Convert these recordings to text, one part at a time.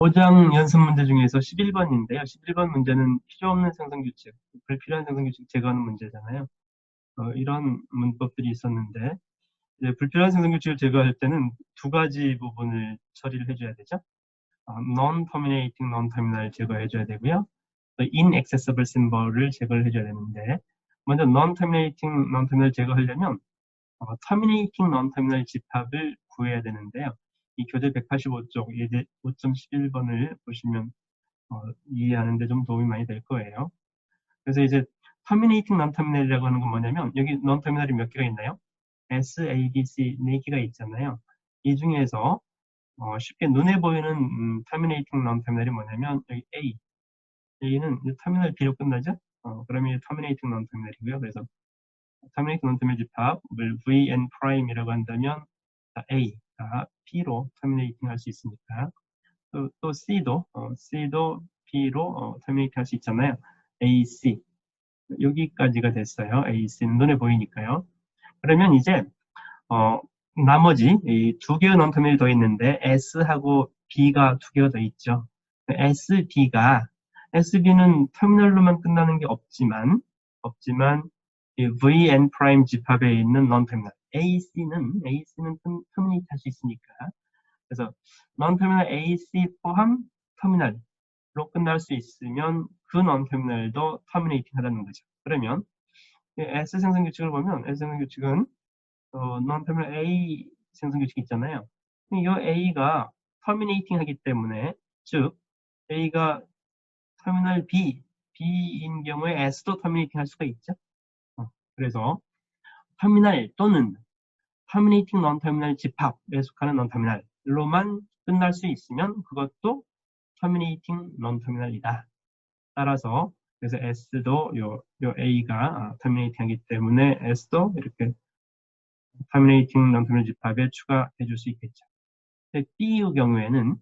5장 연습 문제 중에서 11번인데요. 11번 문제는 필요 없는 생성규칙, 불필요한 생성규칙 제거하는 문제잖아요. 이런 문법들이 있었는데, 이제 불필요한 생성규칙을 제거할 때는 두 가지 부분을 처리를 해줘야 되죠. non-terminating, non-terminal 제거해줘야 되고요. 또 inaccessible symbol을 제거를 해줘야 되는데, 먼저 non-terminating, non-terminal 제거하려면 terminating, non-terminal 집합을 구해야 되는데요. 이 교재 185쪽 예제 5.11번을 보시면 이해하는 데 좀 도움이 많이 될 거예요. 그래서 이제 terminating non-terminal이라고 하는 건 뭐냐면 여기 non-terminal이 몇 개가 있나요? S, A, B, C 4개가 있잖아요. 이 중에서 쉽게 눈에 보이는 terminating non-terminal이 뭐냐면 여기 A, A는 terminal B로 끝나죠? 그러면 terminating non-terminal이고요. 그래서 terminating non-terminal 집합을 VN prime이라고 한다면 A가 B로 terminating 할 수 있으니까 또 C도 B로 terminate 할 수 있잖아요. AC 여기까지가 됐어요. AC는 눈에 보이니까요. 그러면 이제 나머지 이 두 개의 non-terminal이 더 있는데 S하고 B가 두 개가 더 있죠. SB는 터미널로만 끝나는 게 없지만 이 VN 프라임 집합에 있는 non-terminal AC는 terminate 할 수 있으니까 그래서 non-terminal AC 포함 터미널로 끝날 수 있으면 그 non-terminal도 terminating 하다는 거죠. 그러면 S 생성 규칙을 보면 S 생성 규칙은 non-terminal A 생성 규칙 있잖아요. 이 A가 terminating 하기 때문에 즉 A가 터미널 B인 경우에 S도 terminating 할 수가 있죠. 그래서 터미널 또는 terminating non-terminal 집합에 속하는 non-terminal로만 끝날 수 있으면 그것도 terminating non-terminal이다. 따라서 그래서 S도 요 A가 terminating 하기 때문에 S도 이렇게 terminating non-terminal 집합에 추가해 줄 수 있겠죠. B의 경우에는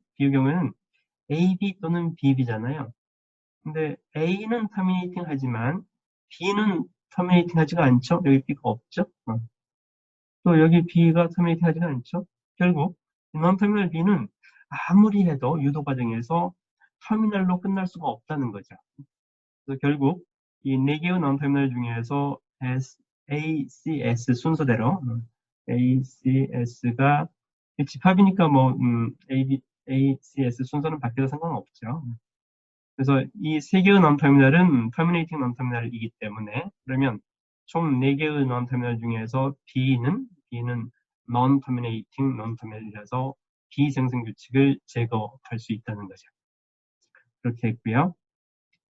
AB 또는 BB잖아요. 근데 A는 terminating 하지만 B는 terminating 하지가 않죠. 여기 B가 없죠. 또 여기 B가 terminating 하지가 않죠. 결국 non-terminal B는 아무리 해도 유도 과정에서 터미널로 끝날 수가 없다는 거죠. 그래서 결국 이 4개의 non-terminal 중에서 A, C, S 순서대로 A, C, S가 집합이니까 뭐 A, C, S 순서는 바뀌어도 상관없죠. 그래서 이 3개의 non-terminal은 terminating non-terminal이기 때문에 그러면 총 4개의 non-terminal 중에서 B는 non-terminating non-terminal이라서 비생성 규칙을 제거할 수 있다는 거죠. 그렇게 했고요.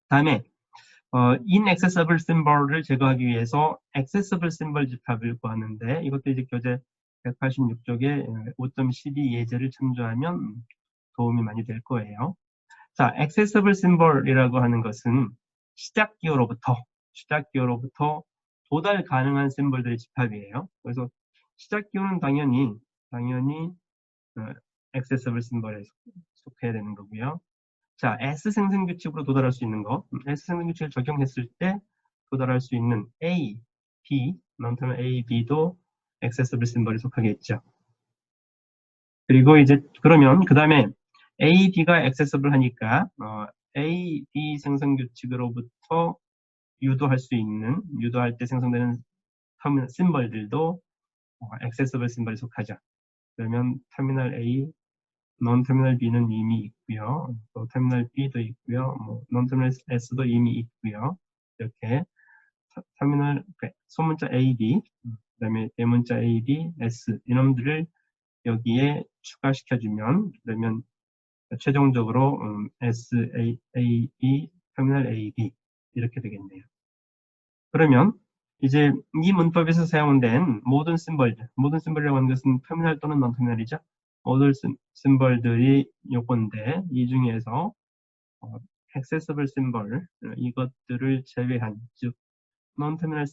다음에 inaccessible symbol을 제거하기 위해서 accessible symbol 집합을 구하는데 이것도 이제 교재 186쪽에 5.12 예제를 참조하면 도움이 많이 될 거예요. 자, accessible symbol이라고 하는 것은 시작기호로부터 도달 가능한 심볼들의 집합이에요. 그래서 시작기호는 당연히 accessible symbol에 속해야 되는 거고요. 자, S 생성 규칙으로 도달할 수 있는 거, S 생성 규칙을 적용했을 때 도달할 수 있는 A, B, non-terminal A, B도 accessible symbol에 속하겠죠. 그리고 이제 그러면 그 다음에 A, B가 accessible 하니까 A, B 생성 규칙으로부터 유도할 때 생성되는 심벌들도 accessible 심벌에 속하죠. 그러면 터미널 A, non-terminal B는 이미 있고요. 또 터미널 B도 있고요. non-terminal S도 이미 있고요. 이렇게 터미널 소문자 A, B, 그다음에 대문자 A, B, S 이놈들을 여기에 추가시켜주면 그러면 최종적으로 S, A, B, 터미널 A, B 이렇게 되겠네요. 그러면 이제 이 문법에서 사용된 모든 심벌이라고 하는 것은 터미널 또는 non-터미널이죠. 모든 심벌들이 요건데 이 중에서 accessible symbol 이것들을 제외한 즉 non-terminal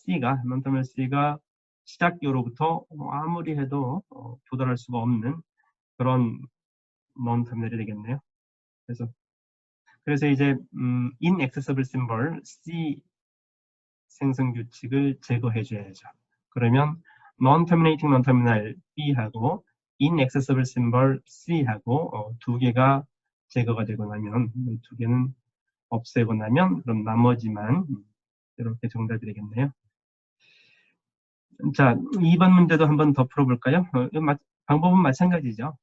C가 시작기로부터 아무리 해도 도달할 수가 없는 그런 non-terminal이 되겠네요. 그래서 이제 inaccessible symbol C 생성 규칙을 제거해 줘야죠. 그러면 non-terminating non-terminal B하고 inaccessible symbol C하고 두 개가 제거가 되고 나면, 이 두 개는 없애고 나면, 그럼 나머지만 이렇게 정답이 되겠네요. 자, 2번 문제도 한번 더 풀어볼까요? 방법은 마찬가지죠.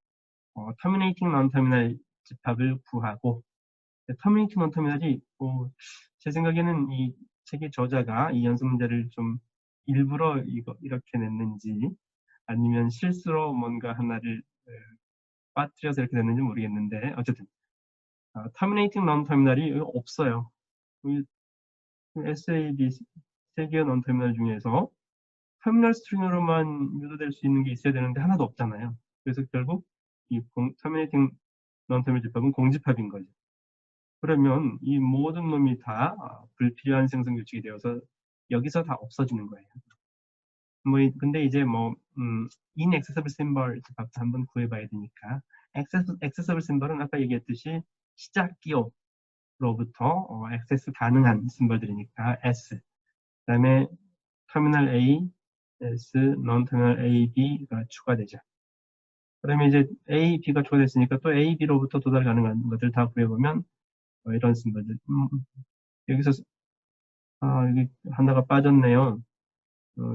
터미네이팅 non-terminal 집합을 구하고, 터미네이팅 non-terminal이 제 생각에는 이 책의 저자가 이 연습 문제를 좀 일부러 이렇게 냈는지 아니면 실수로 뭔가 하나를 빠뜨려서 이렇게 됐는지 모르겠는데 어쨌든 터미네이팅 non-terminal이 없어요. SAD 세 개의 non-terminal 중에서 터미널 스트링으로만 유도될 수 있는 게 있어야 되는데 하나도 없잖아요. 그래서 결국 이 터미네이팅 non-terminal 집합은 공집합인 거죠. 그러면 이 모든 놈이 다 불필요한 생성 규칙이 되어서 여기서 다 없어지는 거예요. 근데 이제 inaccessible symbol 집합도 한번 구해봐야 되니까 accessible symbol은 아까 얘기했듯이 시작 기호로부터 액세스 가능한 심벌들이니까 S. 그다음에 터미널 A, S, non-terminal A, B가 추가되죠. 그러면 이제 A, B가 추가됐으니까 또 A, B로부터 도달 가능한 것들 다 구해보면 이런 심벌들. 여기서 여기 하나가 빠졌네요.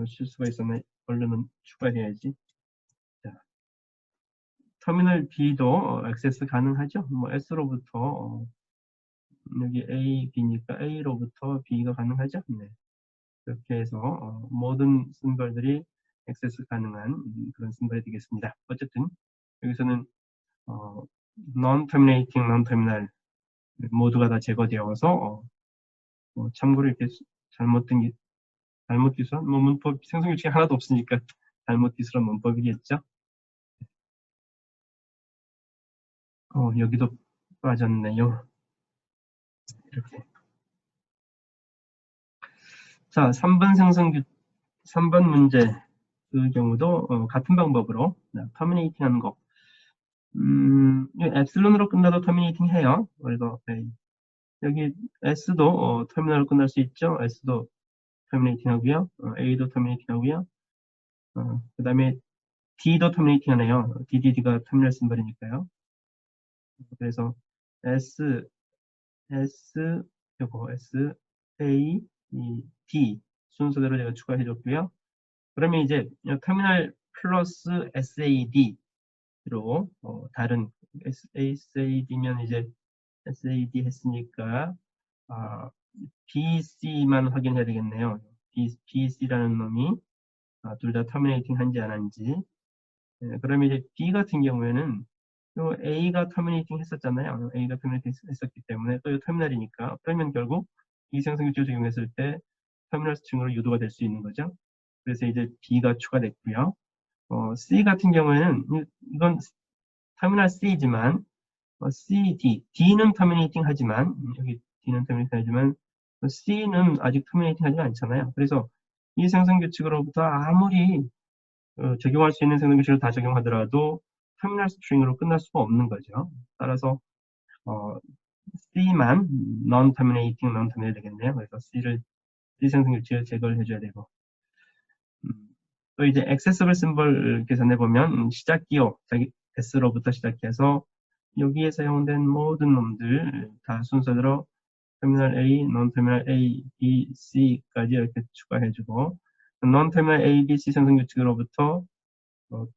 실수가 있었네. 얼른 추가해야지. 자, 터미널 B도 액세스 가능하죠. S로부터 여기 A, B니까 A로부터 B가 가능하죠. 네. 이렇게 해서 모든 심벌들이 액세스 가능한 그런 심벌이 되겠습니다. 어쨌든 여기서는 non-terminating, non-terminal 모두가 다 제거되어서 참고로 이렇게 잘못 기술한 문법 생성 규칙이 하나도 없으니까 잘못 기술한 문법이겠죠. 여기도 빠졌네요. 이렇게. 자, 3번 문제 그 경우도 같은 방법으로 터미네이팅 하는 거. 엡실론으로 끝나도 터미네이팅 해요. 그래서 여기 S도 터미널로 끝날 수 있죠. S도 터미네이팅 하고요. A도 터미네이팅 하고요. 그 다음에 D도 터미네이팅 하네요. DDD가 터미널 심벌이니까요. 그래서 요거 S, A, D 순서대로 제가 추가해줬고요. 그러면 이제 터미널 플러스 SAD로 다른 SAD면 이제 SAD 했으니까 BC만 확인해야 되겠네요. BC라는 놈이 둘 다 터미네이팅 한지 안 한지. 그러면 이제 B 같은 경우에는 또 A가 터미네이팅 했었잖아요. A가 터미네이팅 했었기 때문에 또 터미널이니까 그러면 결국 이 생성규칙을 적용했을 때 터미널 스트링으로 유도가 될 수 있는 거죠. 그래서 이제 B가 추가됐고요. C 같은 경우에는 이건 터미널 C지만 C, D, D는 터미네이팅 하지만 여기 D는 터미네이팅 하지만 C는 아직 터미네이팅 하지 않잖아요. 그래서 이 생성규칙으로부터 아무리 적용할 수 있는 생성규칙을 다 적용하더라도 터미널 스트링으로 끝날 수가 없는 거죠. 따라서 C만 non-terminating, non-terminal 되겠네요. 그래서 C 생성규칙을 제거를 해줘야 되고 또 이제 accessible symbol 계산해보면 시작 기호, S로부터 시작해서 여기에 사용된 모든 놈들 다 순서대로 터미널 A, non-terminal A, B, C까지 이렇게 추가해주고 non-terminal A, B, C 생성규칙으로부터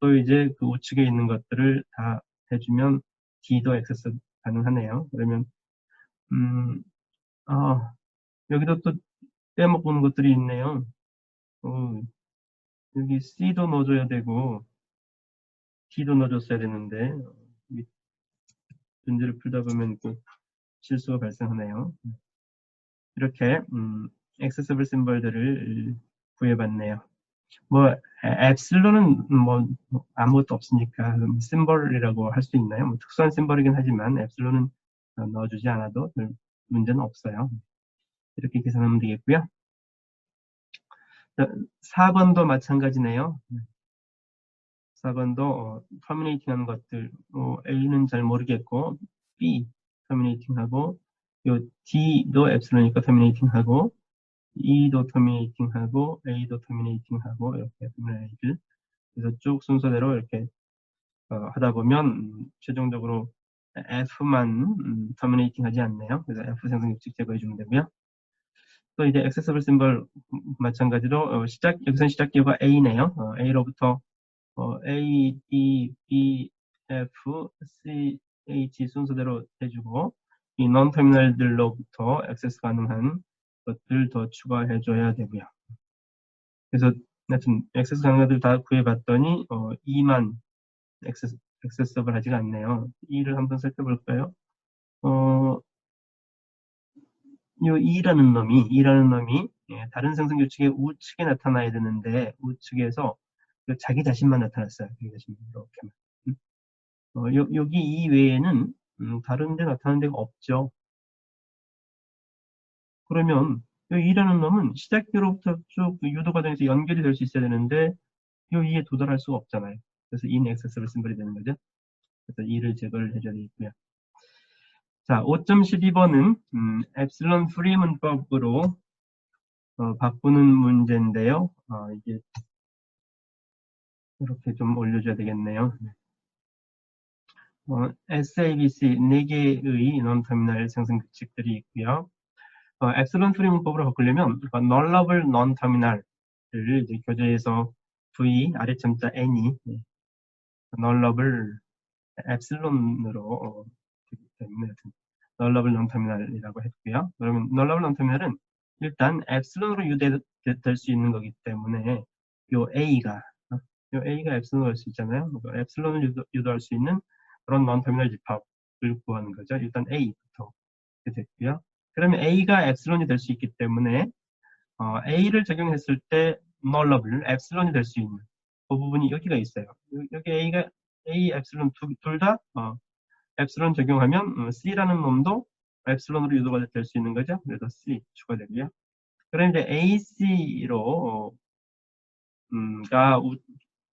또 이제 그 우측에 있는 것들을 다 해주면 D도 액세스 가능하네요. 그러면 여기도 또 빼먹는 것들이 있네요. 여기 C도 넣어줘야 되고 D도 넣어줬어야 되는데 문제를 풀다 보면 꼭 실수가 발생하네요. 이렇게 액세서블 심벌들을 구해봤네요. 엡실론은 아무것도 없으니까 심벌이라고 할 수 있나요? 특수한 심벌이긴 하지만 엡실론은 넣어주지 않아도 별 문제는 없어요. 이렇게 계산하면 되겠고요. 4번도 마찬가지네요. 4번도 터미네이팅 하는 것들 A는 잘 모르겠고 B 터미네이팅 하고 요 D도 엡실론이니까 터미네이팅 하고 E도 터미네이팅 하고 A도 터미네이팅 하고 이렇게 터미네이팅 그래서 쭉 순서대로 이렇게 하다 보면 최종적으로 F만 터미네이팅 하지 않네요. 그래서 F 생성 규칙 제거해 주면 되고요. 또 이제 액세서블 심벌 마찬가지로 여기서 시작 기호가 A네요. A로부터 A, D, B, F, C, H 순서대로 해주고 이 non 터미널들로부터 액세스 가능한 것들 더 추가해줘야 되고요. 그래서 하여튼 액세스 가능한 것들 다 구해봤더니 2만 액세서블 하지가 않네요. 2를 한번 살펴볼까요? 요 E라는 놈이 다른 생성 규칙의 우측에 나타나야 되는데 우측에서 자기 자신만 나타났어요. 자기 자신만 이렇게만. 여기 이 외에는 다른 데 나타나는 데가 없죠. 그러면 요 E라는 놈은 시작기로부터 쭉 유도 과정에서 연결이 될 수 있어야 되는데 요 E에 도달할 수가 없잖아요. 그래서 inaccessible 심벌이 되는 거죠. 그래서 E를 제거를 해줘야 되겠고요. 자, 5.12번은 엡실론 프리 문법으로 바꾸는 문제인데요. 이게 이렇게 좀 올려줘야 되겠네요. SABC 4개의 non-terminal 생성 규칙들이 있고요. 엡실론 프리 문법으로 바꾸려면 nullable non-terminal을 이제 교재에서 V 아래점자 N이 nullable 엡실론으로 되기 때문에 nullable non-terminal이라고 했고요. 그러면 nullable non-terminal은 일단 엡실론으로 유도될 수 있는 거기 때문에 요 A가 엡실론을 할 수 있잖아요. 엡실론을 유도할 수 있는 그런 non-terminal 집합을 구하는 거죠. 일단 A부터 됐고요. 그러면 A가 엡실론이 될 수 있기 때문에 A를 적용했을 때 nullable 엡실론이 될 수 있는 그 부분이 여기가 있어요. 여기 A 엡실론 둘 다 엡실론 적용하면 C라는 놈도 엡실론으로 유도가 될 수 있는 거죠. 그래서 C 추가되고요. 그런데 AC로 가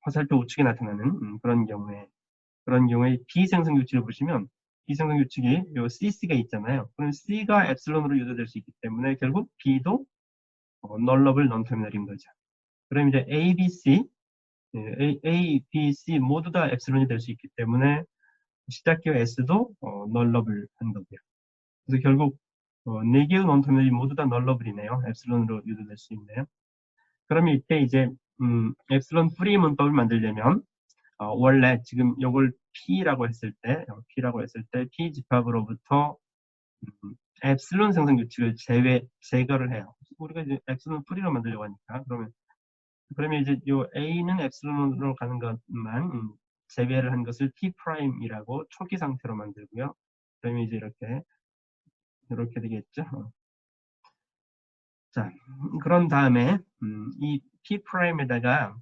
화살표 우측에 나타나는 그런 경우에 비생성 규칙을 보시면 비생성 규칙이 요 CC가 있잖아요. 그럼 C가 엡실론으로 유도될 수 있기 때문에 결국 B도 nullable non-terminal인 거죠. 그럼 이제 A, B, C 모두 다 엡실론이 될 수 있기 때문에 시작기호 S도 nullable 한 거고요. 그래서 결국 4개의 non-terminal이 모두 다 nullable이네요. 엡실론으로 유도될 수 있네요. 그러면 이때 이제 엡실론 프리 문법을 만들려면 원래 지금 요걸 P라고 했을 때 P 집합으로부터 엡실론 생성 규칙을 제거를 해요. 우리가 이제 엡실론 프리로 만들려고 하니까 그러면 이제 요 A는 엡실론으로 가는 것만 제외를 한 것을 P 프라임이라고 초기 상태로 만들고요. 그러면 이제 이렇게 되겠죠. 자, 그런 다음에 이 P 프라임에다가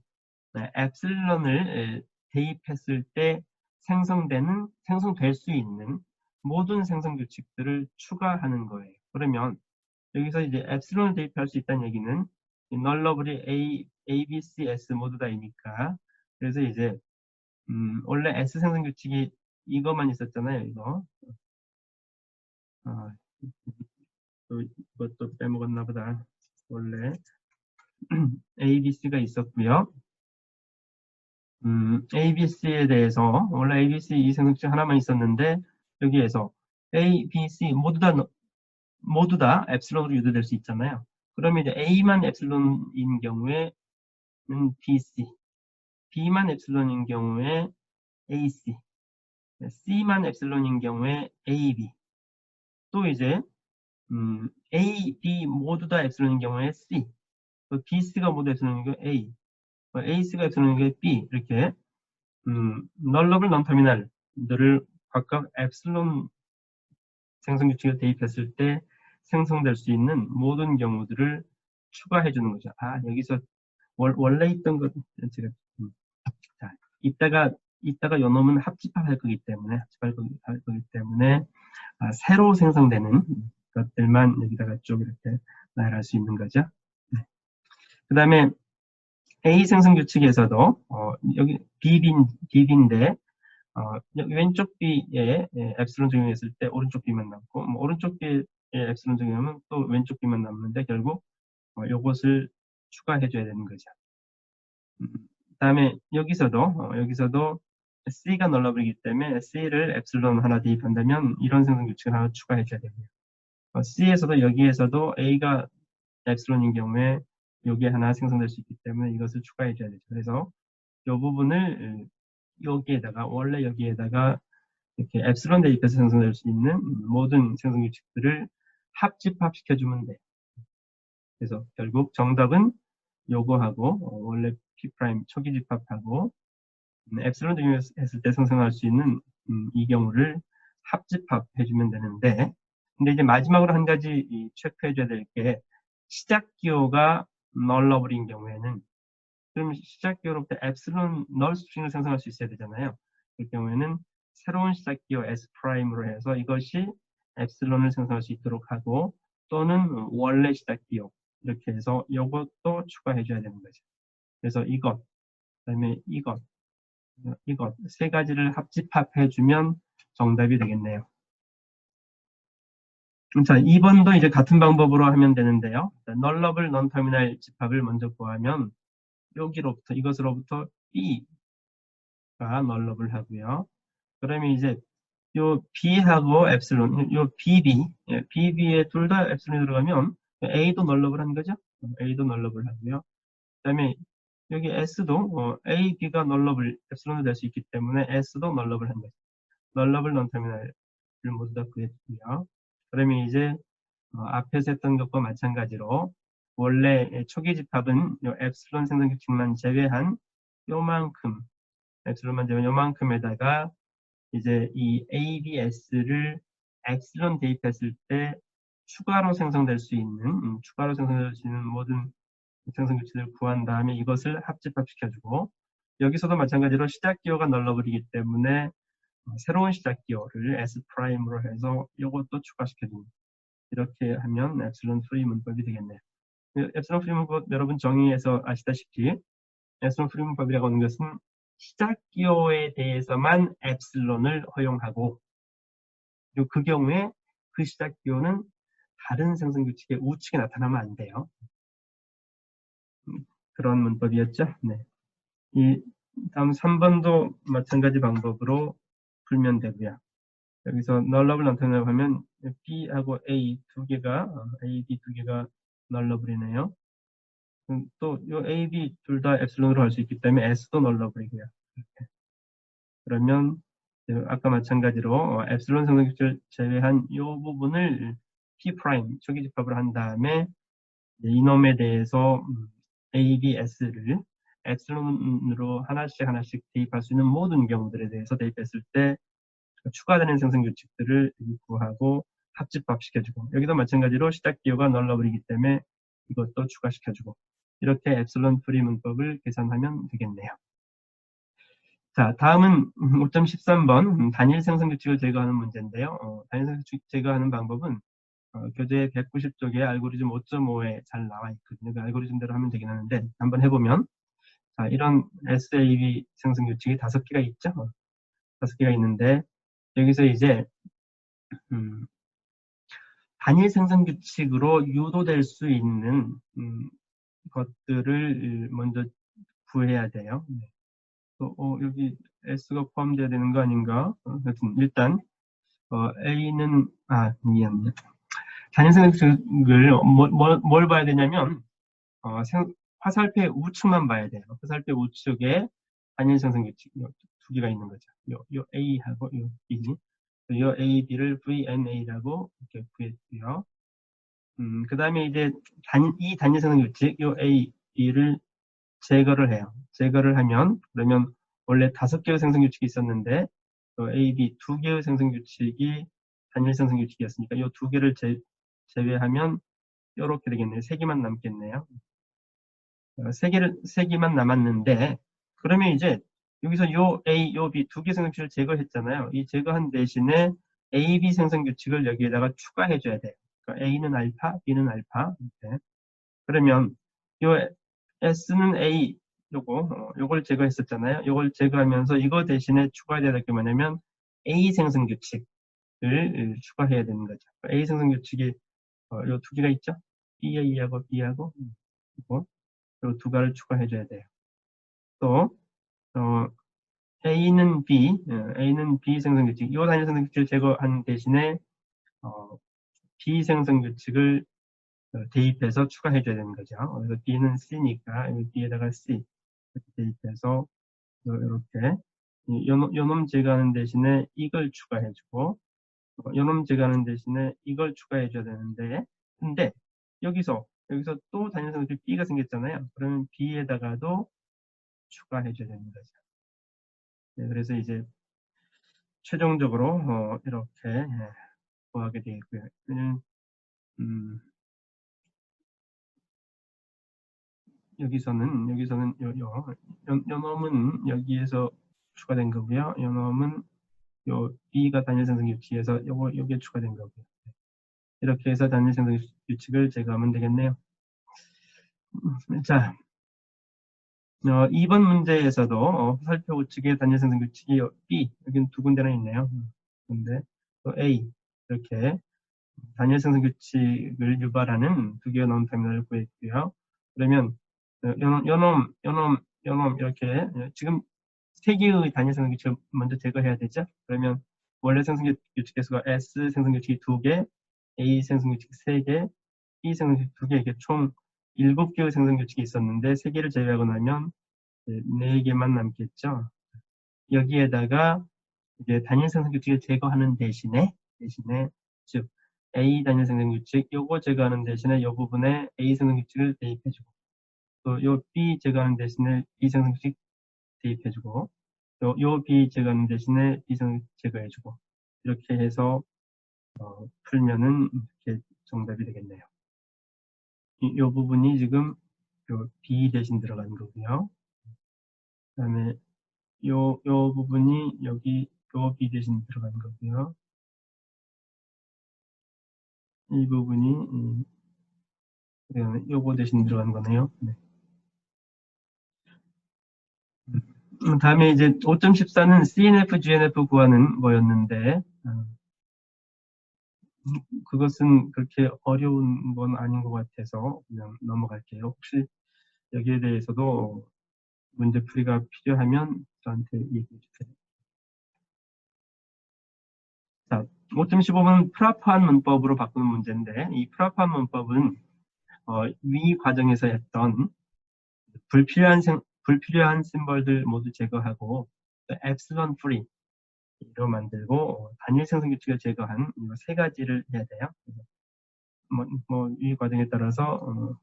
엡실론을 대입했을 때 생성될 수 있는 모든 생성 규칙들을 추가하는 거예요. 그러면 여기서 이제 엡실론을 대입할 수 있다는 얘기는 nullable이 A, B, C, S 모두 다이니까 그래서 이제 원래 S 생성 규칙이 이것만 있었잖아요. 이거 또 이것도 빼먹었나 보다. 원래 A, B, C가 있었고요. A, B, C에 대해서 원래 A, B, C 이 생성 규칙 하나만 있었는데 여기에서 A, B, C 모두 다 엡실론으로 유도될 수 있잖아요. 그러면 이제 A만 엡실론인 경우에는 BC, B만 엡실론인 경우에 AC, C만 엡실론인 경우에 AB, 또 이제 A, B 모두 다 엡실론인 경우에 C, 또 BC가 모두 엡실론인 경우에 A, AC가 엡실론인 경우에 B 이렇게 nullable non-terminal들을 각각 엡실론 생성 규칙을 대입했을 때 생성될 수 있는 모든 경우들을 추가해 주는 거죠. 여기서 원래 있던 것 제가 자, 이따가 요 놈은 합집합할 거기 때문에 새로 생성되는 것들만 여기다가 쭉 이렇게 나열할 수 있는 거죠. 네. 그 다음에 A 생성 규칙에서도 여기 B인데 여기 왼쪽 B에 엡실론 적용했을 때 오른쪽 B만 남고 오른쪽 B에 엡실론 적용하면 또 왼쪽 B만 남는데 결국 요것을 추가해 줘야 되는 거죠. 그 다음에 여기서도 C가 널러블이기 때문에 C를 엡실론 하나 대입한다면 이런 생성 규칙을 하나 추가해줘야 되고요. C에서도 여기에서도 A가 엡실론인 경우에 여기에 하나 생성될 수 있기 때문에 이것을 추가해줘야 되죠. 그래서 이 부분을 여기에다가 원래 여기에다가 이렇게 엡실론 대입해서 생성될 수 있는 모든 생성 규칙들을 합집합시켜주면 돼요. 그래서 결국 정답은 요거하고 원래 P' 초기 집합하고 엡실론 대입했을 때 생성할 수 있는 이 경우를 합집합해주면 되는데, 근데 이제 마지막으로 한 가지 체크해줘야 될 게 시작 기호가 널러블인 경우에는 그럼 시작 기호로부터 엡실론 널 스트링을 생성할 수 있어야 되잖아요. 그 경우에는 새로운 시작 기호 S'으로 해서 이것이 엡실론을 생성할 수 있도록 하고 또는 원래 시작 기호 이렇게 해서 이것도 추가해줘야 되는 거죠. 그래서 이것, 그다음에 이것 세 가지를 합집합해주면 정답이 되겠네요. 자, 2번도 이제 같은 방법으로 하면 되는데요. 널러블 non-터미널 집합을 먼저 구하면 여기로부터 이것으로부터 B가 널러블 하고요. 그러면 이제 요 B하고 엡실론, 요 BB에 둘 다 엡실론이 들어가면 A도 널러블 한 거죠. A도 널러블 하고요. 그다음에 여기 S도 A, B가 널러블 엡실론이 될 수 있기 때문에 S도 널러블 한 거죠. 널러블 non-터미널을 모두 다 구했고요. 그러면 이제 앞에서 했던 것과 마찬가지로 원래 초기 집합은 요 엡실론 생성 규칙만 제외한 요만큼 엡실론만 제외한 요만큼에다가 이제 이 ABS를 엡실론 대입했을 때 추가로 생성될 수 있는 모든 생성 규칙을 구한 다음에 이것을 합집합시켜주고 여기서도 마찬가지로 시작 기호가 널러블이기 때문에 새로운 시작 기호를 S'으로 해서 이것도 추가시켜줍니다. 이렇게 하면 엡실론 프리 문법이 되겠네요. 엡실론 프리 문법 여러분 정의에서 아시다시피 엡실론 프리 문법이라고 하는 것은 시작 기호에 대해서만 엡실론을 허용하고 그리고 그 경우에 그 시작 기호는 다른 생성 규칙의 우측에 나타나면 안 돼요. 그런 문법이었죠. 네. 이 다음 3번도 마찬가지 방법으로 풀면 되고요. 여기서 널러블 나타나고 하면 B하고 A 두 개가 A, B 두 개가 널러블이네요. 또 이 A, B 둘 다 엡실론으로 할 수 있기 때문에 S도 널러블이고요. 이렇게. 그러면 아까 마찬가지로 엡실론 성성규칙을 제외한 이 부분을 P' 초기 집합을 한 다음에 이놈에 대해서 A, B, S를 엡실론으로 하나씩 대입할 수 있는 모든 경우들에 대해서 대입했을 때 추가되는 생성 규칙들을 구하고 합집합시켜주고 여기도 마찬가지로 시작 기호가 널러블이기 때문에 이것도 추가시켜주고 이렇게 엡실론 프리 문법을 계산하면 되겠네요. 자, 다음은 5.13번 단일 생성 규칙을 제거하는 문제인데요. 단일 생성 규칙 제거하는 방법은 교재 190쪽에 알고리즘 5.5에 잘 나와 있거든요. 그 알고리즘대로 하면 되긴 하는데 한번 해보면 자, 이런 SAB 생성 규칙이 5개가 있죠. 5개가 있는데 여기서 이제 단일 생성 규칙으로 유도될 수 있는 것들을 먼저 구해야 돼요. 또, 여기 S가 포함되어야 되는 거 아닌가? 하여튼 일단 A는 미안. 단일 생성 규칙을 뭘 봐야 되냐면 화살표의 우측만 봐야 돼요. 화살표 우측에 단일 생성 규칙 두 개가 있는 거죠. 요 A하고 요 B. 요 A, B를 VNA라고 이렇게 구했고요. 그 다음에 이제 이 단일 생성 규칙, 요 A, B를 제거를 해요. 제거를 하면, 그러면 원래 5개의 생성 규칙이 있었는데, A, B 2개의 생성 규칙이 단일 생성 규칙이었으니까, 요 2개를 제외하면, 요렇게 되겠네요. 3개만 남겠네요. 3개만 남았는데, 그러면 이제, 여기서 요 A, 요 B 2개 생성 규칙을 제거했잖아요. 이 제거한 대신에 A, B 생성 규칙을 여기에다가 추가해줘야 돼요. 그러니까 A는 알파, B는 알파. 이렇게. 그러면 요 S는 A 요걸 제거했었잖아요. 요걸 제거하면서 이거 대신에 추가해야 될 게 뭐냐면 A 생성 규칙을 추가해야 되는 거죠. A 생성 규칙이 요 2개가 있죠. BA하고 B하고 요 2가를 추가해줘야 돼요. 또 A는 B 생성 규칙. 이 단일 생성 규칙을 제거한 대신에 B 생성 규칙을 대입해서 추가해줘야 되는 거죠. 그래서 B는 C니까 B에다가 C 대입해서 이렇게 요놈 제거하는 대신에 이걸 추가해주고 요놈 제거하는 대신에 이걸 추가해줘야 되는데 근데 여기서 또 단일 생성 규칙 B가 생겼잖아요. 그러면 B에다가도 추가해줘야 되는 거죠. 네, 그래서 이제 최종적으로 이렇게 구하게 되겠고요. 여기서는 요 놈은 여기에서 추가된 거고요. 요 놈은 요 B가 단일 생성 규칙에서 요게 추가된 거고요. 이렇게 해서 단일 생성 규칙을 제거하면 되겠네요. 자, 2번 문제에서도 화살표 우측에 단일 생성 규칙이 B 여기는 두 군데나 있네요. 근데 또 A 이렇게 단일 생성 규칙을 유발하는 두 개의 논터미널을 구했고요. 그러면 요놈 이렇게 지금 세 개의 단일 생성 규칙을 먼저 제거해야 되죠. 그러면 원래 생성 규칙 개수가 S 생성 규칙이 2개, A 생성 규칙 3개, B 생성 규칙 2개 이렇게 총 7개의 생성 규칙이 있었는데 3개를 제외하고 나면 4개만 남겠죠. 여기에다가 이제 단일 생성 규칙을 제거하는 대신에 즉 A 단일 생성 규칙 요거 제거하는 대신에 요 부분에 A 생성 규칙을 대입해주고 또 요 B 제거하는 대신에 B 생성 규칙 대입해주고 요 B 제거하는 대신에 B 생성 규칙 제거해주고 이렇게 해서 풀면은 이렇게 정답이 되겠네요. 요 부분이 지금 요 B 대신 들어간 거고요. 그 다음에 요 부분이 여기 요 B 대신 들어간 거고요. 이 부분이 요거 대신 들어간 거네요. 네. 다음에 이제 5.14는 CNF, GNF 구하는 거였는데 그것은 그렇게 어려운 건 아닌 것 같아서 그냥 넘어갈게요. 혹시 여기에 대해서도 문제풀이가 필요하면 저한테 얘기해 주세요. 자, 5.15는 프라프한 문법으로 바꾸는 문제인데 이 프라프한 문법은 위 과정에서 했던 불필요한 심벌들 모두 제거하고 epsilon free 로 만들고 단일 생성 규칙을 제거한 이 세 가지를 해야 돼요. 이 과정에 따라서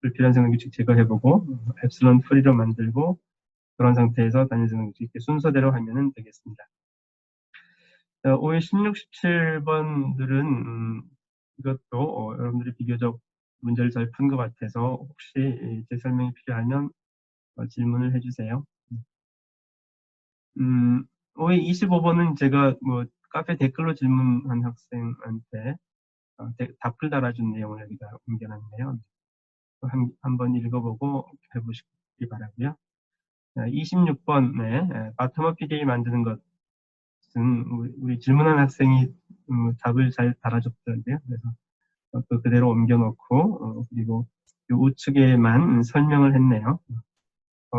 불필요한 생성 규칙 제거해보고 epsilon free로 만들고 그런 상태에서 단일 생성 규칙 순서대로 하면 되겠습니다. 5회 16, 17번들은 이것도 여러분들이 비교적 문제를 잘 푼 것 같아서 혹시 제 설명이 필요하면 질문을 해주세요. 5회 25번은 제가 카페 댓글로 질문한 학생한테 답글 달아준 내용을 여기다 옮겨놨네요. 한번 읽어보고 해보시기 바라고요. 26번에 바텀업 PDA 만드는 것은 우리 질문한 학생이 답을 잘 달아줬던데요. 그래서 또 그대로 옮겨놓고 그리고 이 우측에만 설명을 했네요.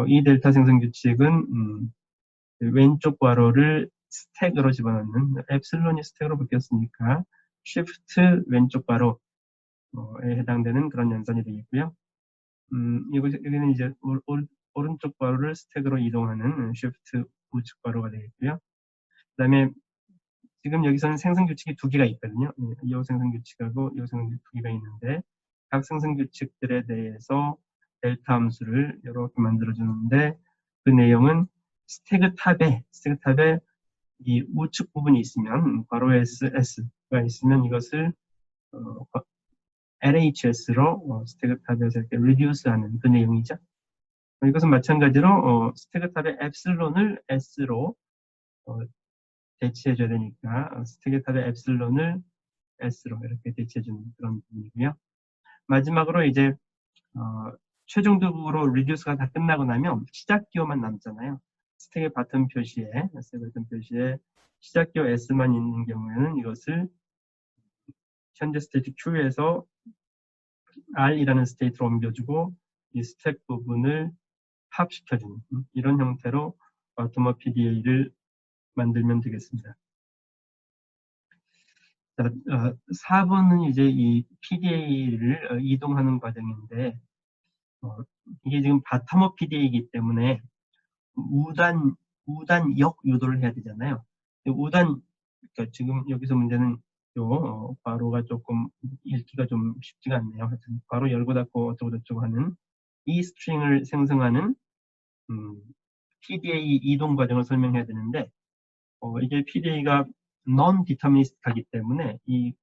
이 델타 생성 규칙은 왼쪽 괄호를 스택으로 집어넣는 엡실론이 스택으로 바뀌었으니까 쉬프트 왼쪽 괄호에 해당되는 그런 연산이 되겠고요. 여기는 이제 오른쪽 괄호를 스택으로 이동하는 쉬프트 우측 괄호가 되겠고요. 그 다음에 지금 여기서는 생성 규칙이 두 개가 있거든요. 이 생성 규칙하고 이 생성 규칙 두 개가 있는데 각 생성 규칙들에 대해서 델타 함수를 이렇게 만들어주는데 그 내용은 스태그 탑에 이 우측 부분이 있으면 괄호 S가 있으면 이것을 LHS로 스태그 탑에서 이렇게 reduce하는 그 내용이죠. 이것은 마찬가지로 스태그 탑의 엡실론을 S로 대체해줘야 되니까 스태그 탑의 엡실론을 S로 이렇게 대체해주는 그런 부분이고요. 마지막으로 이제 최종적으로 reduce가 다 끝나고 나면 시작 기호만 남잖아요. 스택의 바텀 표시에 시작 기호 S만 있는 경우에는 이것을 현재 스테이트 Q에서 R이라는 스테이트로 옮겨주고 이 스택 부분을 합시켜주는 이런 형태로 bottom-up PDA를 만들면 되겠습니다. 자, 4번은 이제 이 PDA를 이동하는 과정인데, 이게 지금 바텀업 PDA이기 때문에 우단역 유도를 해야 되잖아요. 그러니까 지금 여기서 문제는 요 괄호가 조금 읽기가 좀 쉽지가 않네요. 하여튼 괄호 열고 닫고 어쩌고저쩌고 하는 이 스트링을 생성하는 PDA 이동 과정을 설명해야 되는데, 이게 PDA가 non-deterministic하기 때문에 이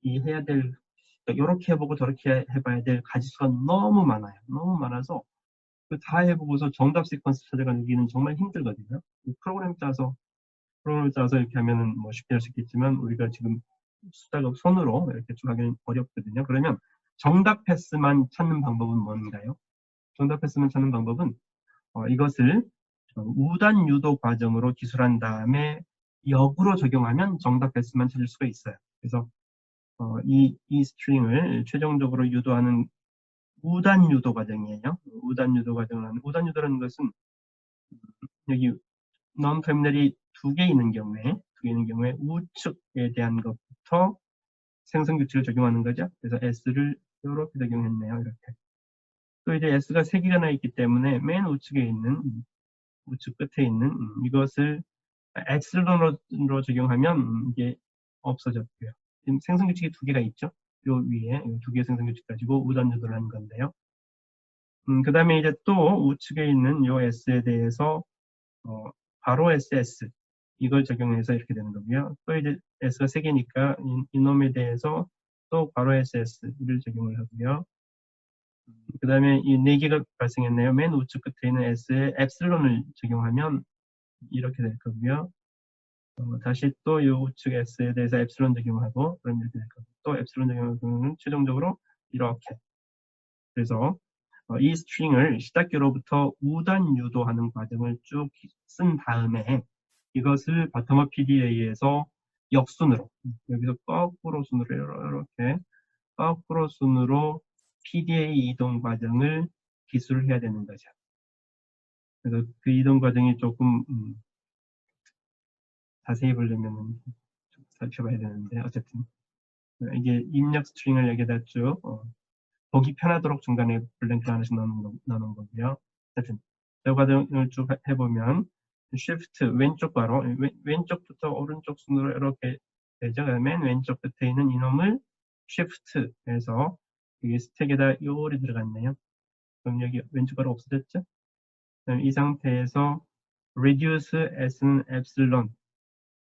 해야 될, 이렇게 해보고 저렇게 해봐야 될 가지수가 너무 많아요. 너무 많아서 다 해보고서 정답 시퀀스 찾아가기는 정말 힘들거든요. 프로그램 짜서 이렇게 하면은 뭐 쉽게 할 수 있겠지만, 우리가 지금 수작업 손으로 이렇게 좀 하기는 어렵거든요. 그러면 정답 패스만 찾는 방법은 뭔가요? 정답 패스만 찾는 방법은 이것을 우단 유도 과정으로 기술한 다음에 역으로 적용하면 정답 패스만 찾을 수가 있어요. 그래서 이 스트링을 최종적으로 유도하는 우단 유도 과정이에요. 우단 유도 과정을 하는, 우단 유도라는 것은 여기 non 터미널이 두 개 있는 경우에 우측에 대한 것부터 생성 규칙을 적용하는 거죠. 그래서 S를 이렇게 적용했네요. 이렇게. 또 이제 S가 3개가 있기 때문에 맨 우측에 있는, 우측 끝에 있는 이것을 엑셀런으로 적용하면 이게 없어졌고요. 지금 생성 규칙이 2개가 있죠. 요 위에 요 2개의 생성 규칙 가지고 우단 유도를 하는 건데요. 그 다음에 이제 또 우측에 있는 요 S에 대해서 바로 SS 이걸 적용해서 이렇게 되는 거고요. 또 이제 S가 3개니까 이놈에 대해서 또 바로 SS를 적용을 하고요. 그 다음에 이 4개가 발생했네요. 맨 우측 끝에 있는 S에 엡실론을 적용하면 이렇게 될 거고요. 다시 또 이 우측 S에 대해서 엡실론 적용하고 그럼 이렇게 될 거고, 또 엡실론 적용하면 최종적으로 이렇게. 그래서 이 스트링을 시작기로부터 우단 유도하는 과정을 쭉 쓴 다음에 이것을 바텀업 PDA에서 역순으로, 여기서 거꾸로 순으로 이렇게 거꾸로 순으로 PDA 이동 과정을 기술을 해야 되는 거죠. 그래서 그 이동 과정이 조금 자세히 보려면 좀 살펴봐야 되는데, 어쨌든 이게 입력 스트링을 여기다 쭉 보기 편하도록 중간에 블랭크 하나씩 넣는 거고요. 하여튼 이 과정을 쭉 해보면 Shift 왼쪽 바로 왼쪽부터 오른쪽 순으로 이렇게 되죠. 맨 왼쪽 끝에 있는 이놈을 Shift해서 여기 스택에다 요리 들어갔네요. 그럼 여기 왼쪽 바로 없어졌죠? 그럼 이 상태에서 Reduce S는 엡실론에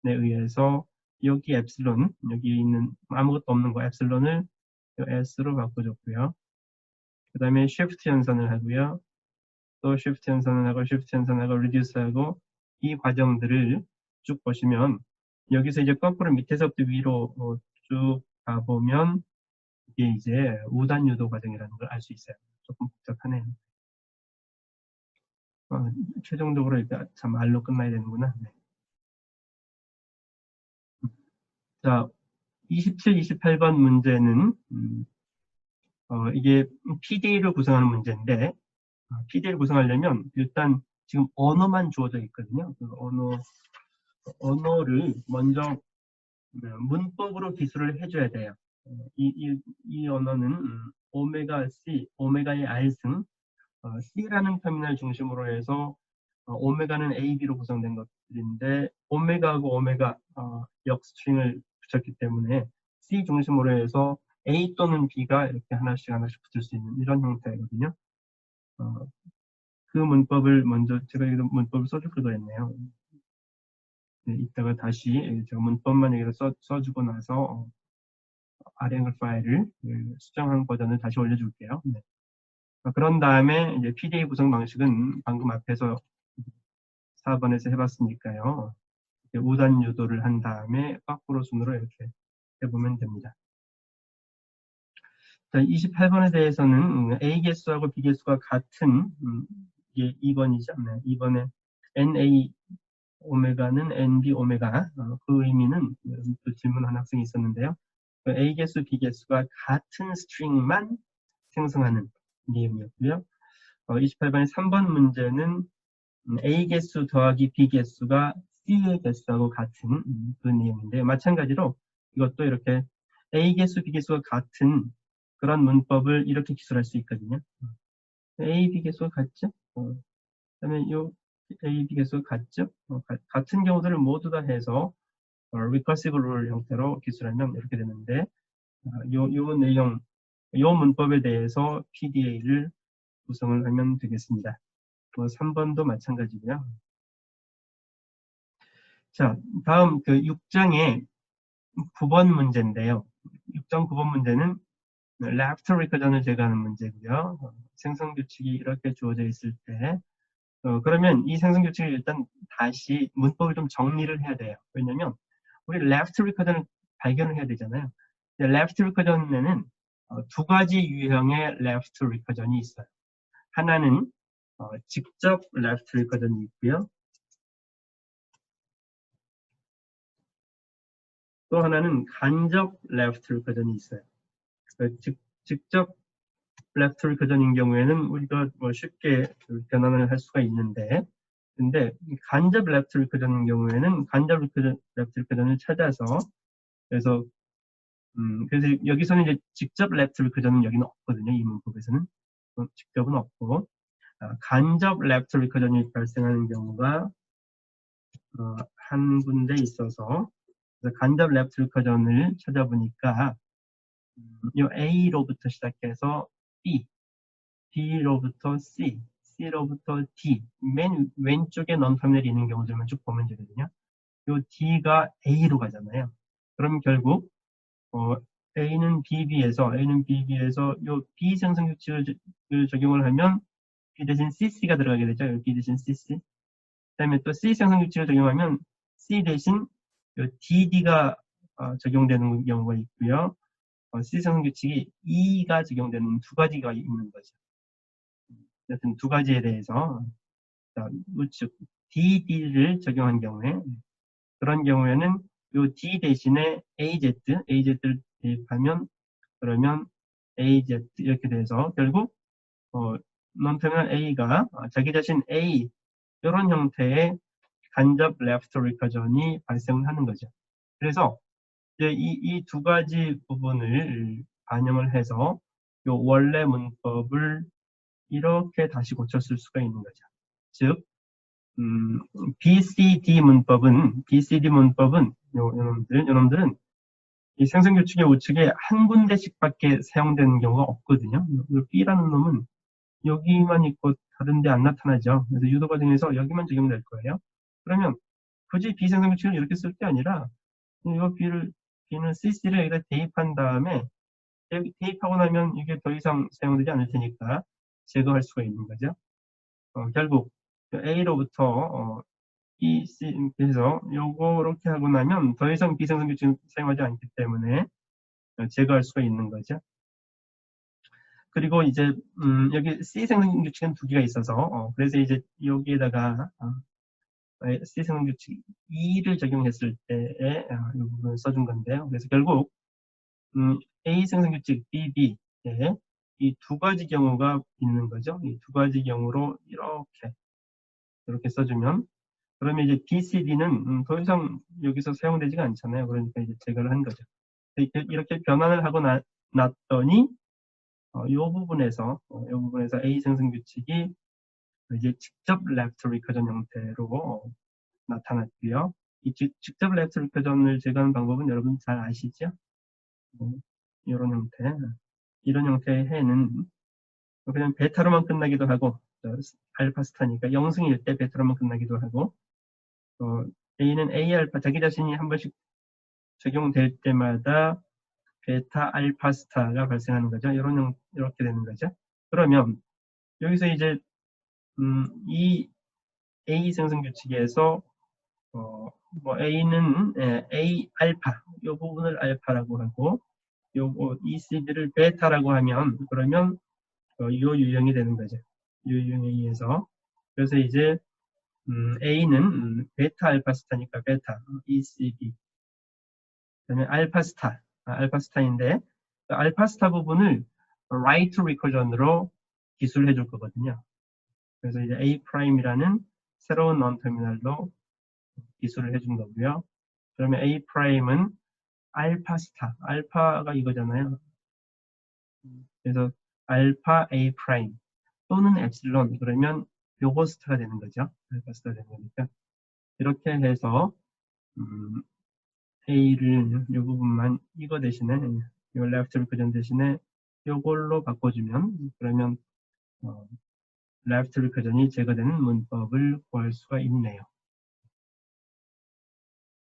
의해서 여기 엡실론, 여기 있는 아무것도 없는 거 엡실론을 S로 바꿔줬고요. 그 다음에 Shift 연산을 하고요. 또 Shift 연산을 하고 Shift 연산을 하고 Reduce하고 이 과정들을 쭉 보시면 여기서 이제 거꾸로 밑에서부터 위로 쭉 가보면 이게 이제 우단 유도 과정이라는 걸 알 수 있어요. 조금 복잡하네요. 최종적으로 일단 참 말로 끝나야 되는구나. 네. 자, 27, 28번 문제는 이게 PDA를 구성하는 문제인데 PDA를 구성하려면 일단 지금 언어만 주어져 있거든요. 그 언어를 먼저 문법으로 기술을 해줘야 돼요. 이 언어는 오메가 C, 오메가의 R승, C라는 터미널 중심으로 해서 오메가는 A, B로 구성된 것들인데 오메가하고 오메가 역 스트링을 붙였기 때문에 C 중심으로 해서 A 또는 B가 이렇게 하나씩 붙을 수 있는 이런 형태거든요. 그 문법을 먼저 제가 여기서 문법을 써줄 걸 그랬네요. 네, 이따가 다시 제가 문법만 여기서 써주고 나서 RNG 파일을 수정한 버전을 다시 올려줄게요. 네. 그런 다음에 이제 PDA 구성 방식은 방금 앞에서 4번에서 해봤으니까요. 우단 유도를 한 다음에 거꾸로 순으로 이렇게 해보면 됩니다. 자, 28번에 대해서는 A 개수하고 B 개수가 같은 이게 2번이죠. 네, 2번에 NA 오메가는 NB 오메가 그 의미는 또 질문한 학생이 있었는데요. A 개수, B 개수가 같은 스트링만 생성하는 내용이었고요. 28번의 3번 문제는 A 개수 더하기 B 개수가 C의 개수하고 같은 그 내용인데요. 마찬가지로 이것도 이렇게 A 개수, B 개수가 같은 그런 문법을 이렇게 기술할 수 있거든요. A, B 개수가 같죠? 그다음에 요 A, B 개수가 같죠? 같은 경우들을 모두 다 해서 recursive rule 형태로 기술하면 이렇게 되는데, 요 내용, 요 문법에 대해서 PDA를 구성을 하면 되겠습니다. 3번도 마찬가지고요. 자, 다음 그 6장의 9번 문제인데요. 6장 9번 문제는 left recursion을 제거하는 문제고요. 생성 규칙이 이렇게 주어져 있을 때, 그러면 이 생성 규칙을 일단 다시 문법을 좀 정리를 해야 돼요. 왜냐면 우리 left recursion을 발견을 해야 되잖아요. left recursion에는 두 가지 유형의 left recursion이 있어요. 하나는 직접 left recursion이 있고요. 또 하나는 간접 left recursion이 있어요. 직접 left recursion인 경우에는 우리가 쉽게 변환을 할 수가 있는데, 근데 간접 left recursion인 경우에는 간접 left recursion을 찾아서, 그래서 여기서는 이제 직접 left recursion은 여기는 없거든요. 이 문법에서는 직접은 없고, 간접 left recursion이 발생하는 경우가 한 군데 있어서, 간접 left recursion을 찾아보니까 이 A로부터 시작해서 B, B로부터 C, C로부터 D, 맨 왼쪽에 non-terminal이 있는 경우들만 쭉 보면 되거든요. 이 D가 A로 가잖아요. 그럼 결국 A는 BB에서 이 B 생성 규칙을 적용을 하면 B 대신 CC가 들어가게 되죠. B 대신 CC. 그다음에 또 C 생성 규칙을 적용하면 C 대신 DD가 적용되는 경우가 있고요. C 생성 규칙이 E가 적용되는 두 가지가 있는 거죠. 여튼 두 가지에 대해서 우측 DD를 적용한 경우에, 그런 경우에는 이 D 대신에 AZ를 대입하면, 그러면 AZ 이렇게 돼서 결국 non-terminal A가 자기 자신 A 이런 형태의 간접 left recursion이 발생하는 거죠. 그래서 이제 이 두 가지 부분을 반영을 해서 이 원래 문법을 이렇게 다시 고쳤을 수가 있는 거죠. 즉, BCD 문법은 요놈들은 이 생성 규칙의 우측에 한 군데씩밖에 사용되는 경우가 없거든요. B라는 놈은 여기만 있고 다른 데 안 나타나죠. 그래서 유도 과정에서 여기만 적용될 거예요. 그러면 굳이 B 생성 규칙을 이렇게 쓸 게 아니라 이거 B는 CC를 여기다 대입한 다음에, 대입하고 나면 이게 더 이상 사용되지 않을 테니까 제거할 수가 있는 거죠. 결국 A로부터 BC, 그래서 요거 이렇게 하고 나면 더 이상 비생성 규칙을 사용하지 않기 때문에 제거할 수가 있는 거죠. 그리고 이제 여기 C 생성 규칙은 두 개가 있어서 그래서 이제 여기에다가 C 생성 규칙 2를 적용했을 때에 이 부분을 써준 건데요. 그래서 결국 A 생성 규칙 BB에 이 두 가지 경우가 있는 거죠. 이 두 가지 경우로 이렇게 써주면, 그러면 이제 BCD는 더 이상 여기서 사용되지가 않잖아요. 그러니까 이제 제거를 한 거죠. 이렇게 변환을 하고 났더니 이 부분에서 A 생성 규칙이 이제 직접 left recursion 형태로 나타났고요. 이 직접 left recursion을 제거하는 방법은 여러분 잘 아시죠? 이런 형태의 해는 그냥 베타로만 끝나기도 하고, 알파 스타니까 0승일 때 베타로만 끝나기도 하고, A는 A 알파 자기 자신이 한 번씩 적용될 때마다 베타 알파 스타가 발생하는 거죠. 이렇게 되는 거죠. 그러면 여기서 이제 이 A 생성 규칙에서 A는 A 알파, 이 부분을 알파라고 하고, 요거 ECD를 베타라고 하면, 그러면 이 유형이 되는 거죠. 이 유형에 의해서. 그래서 이제 A는 베타 알파 스타니까 베타 ECD. 그다음에 알파스타인데 알파스타 부분을 right recursion으로 기술해 줄 거거든요. 그래서 이제 A''이라는 새로운 non-terminal로 기술을 해준 거고요. 그러면 A'은 알파 스타, 알파가 이거잖아요. 그래서 알파 A 프라임 또는 엡실론, 그러면 요거 스타가 되는 거죠. 알파 스타가 되는 거니까. 이렇게 해서 A를 이 부분만 이거 대신에 이 left recursion 대신에 요걸로 바꿔주면, 그러면 left recursion이 제거되는 문법을 구할 수가 있네요.